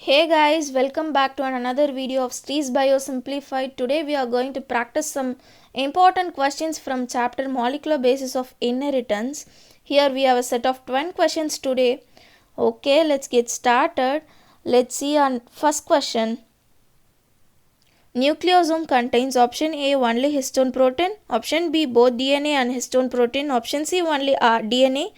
Hey guys, welcome back to another video of Strees Bio Simplified. Today we are going to practice some important questions from chapter Molecular Basis of Inheritance. Here we have a set of 20 questions today. Okay, let's get started. Let's see our first question. Nucleosome contains option A only histone protein, option B both DNA and histone protein, option C only DNA,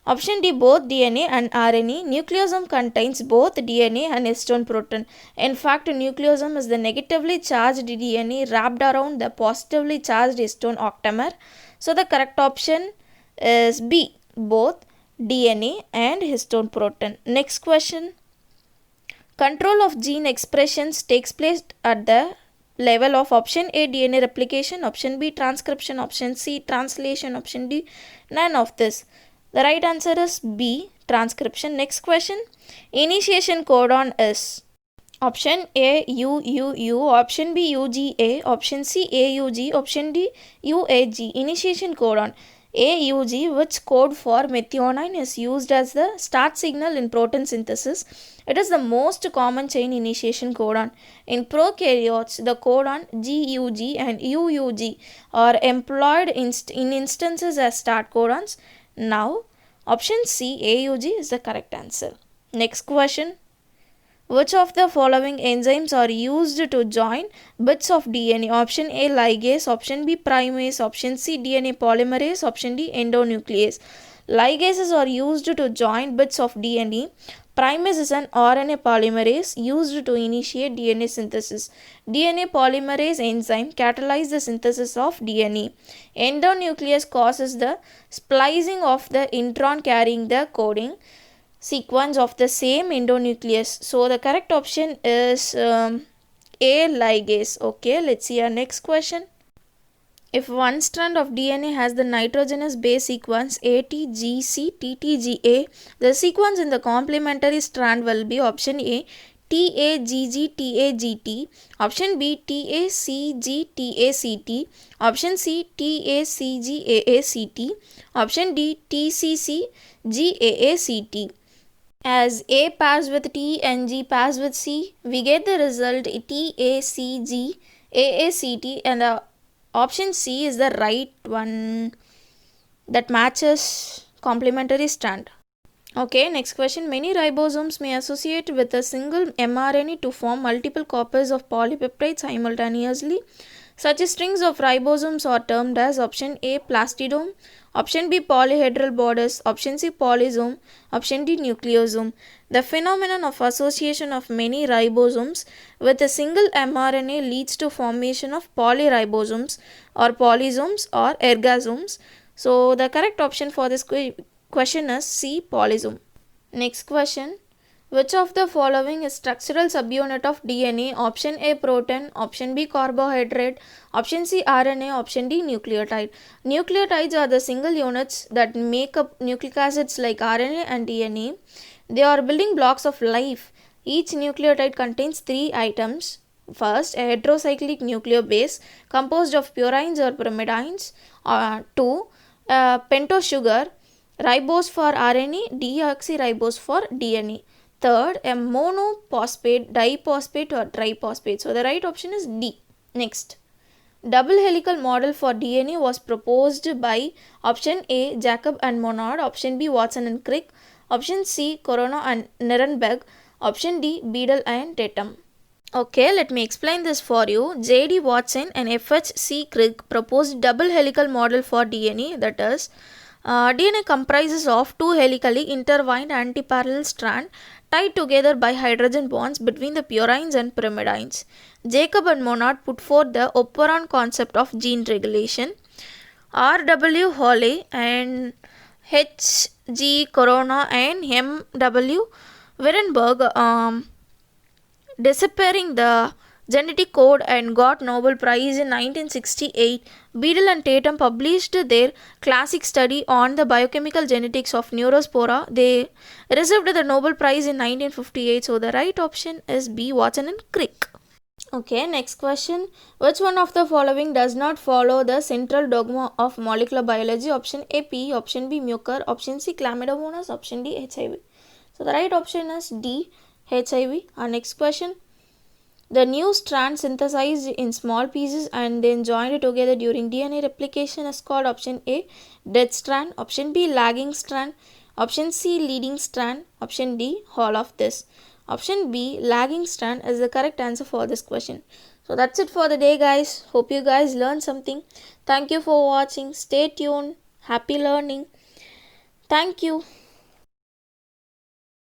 option D both DNA and RNA. Nucleosome contains both DNA and histone protein. In fact, nucleosome is the negatively charged DNA wrapped around the positively charged histone octamer. So the correct option is B, both DNA and histone protein. Next question. Control of gene expressions takes place at the level of option A DNA replication, option B transcription, option C translation, option D none of this. The right answer is B, transcription. Next question. Initiation codon is option A UUU, option B UGA, option C AUG, option D UAG. Initiation codon AUG, which code for methionine is used as the start signal in protein synthesis. It is the most common chain initiation codon. In prokaryotes, the codon GUG and UUG are employed in instances as start codons. Now, option C AUG is the correct answer. Next question. Which of the following enzymes are used to join bits of DNA? Option A ligase, option B primase, option C DNA polymerase, option D endonuclease. Ligases are used to join bits of DNA. Primase is an RNA polymerase used to initiate DNA synthesis. DNA polymerase enzyme catalyzes the synthesis of DNA. Endonuclease causes the splicing of the intron carrying the coding sequence of the same endonuclease. So the correct option is A ligase. Okay, let's see our next question. If one strand of DNA has the nitrogenous base sequence ATGC-TTGA, the sequence in the complementary strand will be option A TAGG-TAGT, option B TACG-TACT, option C TACG-AACT, option D TCC-GAACT. As A pairs with T and G pairs with C, we get the result TACG-AACT, and the option C is the right one that matches complementary strand. Okay, next question. Many ribosomes may associate with a single mRNA to form multiple copies of polypeptides simultaneously. Such strings of ribosomes are termed as option A plastidome, option B polyhedral borders, option C polysome, option D nucleosome. The phenomenon of association of many ribosomes with a single mRNA leads to formation of polyribosomes or polysomes or ergosomes. So the correct option for this question is C polysome. Next question. Which of the following is structural subunit of DNA? Option A protein, option B carbohydrate, option C RNA, option D nucleotide. Nucleotides are the single units that make up nucleic acids like RNA and DNA. They are building blocks of life. Each nucleotide contains 3 items. First, a heterocyclic nucleobase composed of purines or pyrimidines. 2. Pentose sugar, ribose for RNA, deoxyribose for DNA. Third, a monophosphate, diphosphate or triphosphate. So the right option is D. Next. Double helical model for DNA was proposed by option A Jacob and Monod, option B Watson and Crick, option C Corona and Nirenberg, option D Beadle and Tatum. Okay, let me explain this for you. J.D. Watson and F.H.C. Crick proposed double helical model for DNA, that is, DNA comprises of 2 helically intertwined antiparallel strands tied together by hydrogen bonds between the purines and pyrimidines. Jacob and Monod put forth the operon concept of gene regulation. R.W. Hawley and H.G. Corona and M.W. Nirenberg disappearing the genetic code and got Nobel Prize in 1968. Beadle and Tatum published their classic study on the biochemical genetics of Neurospora. They received the Nobel Prize in 1958. So the right option is B, Watson and Crick. Okay, next question. Which one of the following does not follow the central dogma of molecular biology? Option A P, option B Mucker, option C Chlamydomonas, option D HIV. So the right option is D, HIV. Our next question. The new strand synthesized in small pieces and then joined together during DNA replication is called option A, dead strand, option B, lagging strand, option C, leading strand, option D, all of this. Option B, lagging strand is the correct answer for this question. So that's it for the day, guys. Hope you guys learned something. Thank you for watching. Stay tuned. Happy learning. Thank you.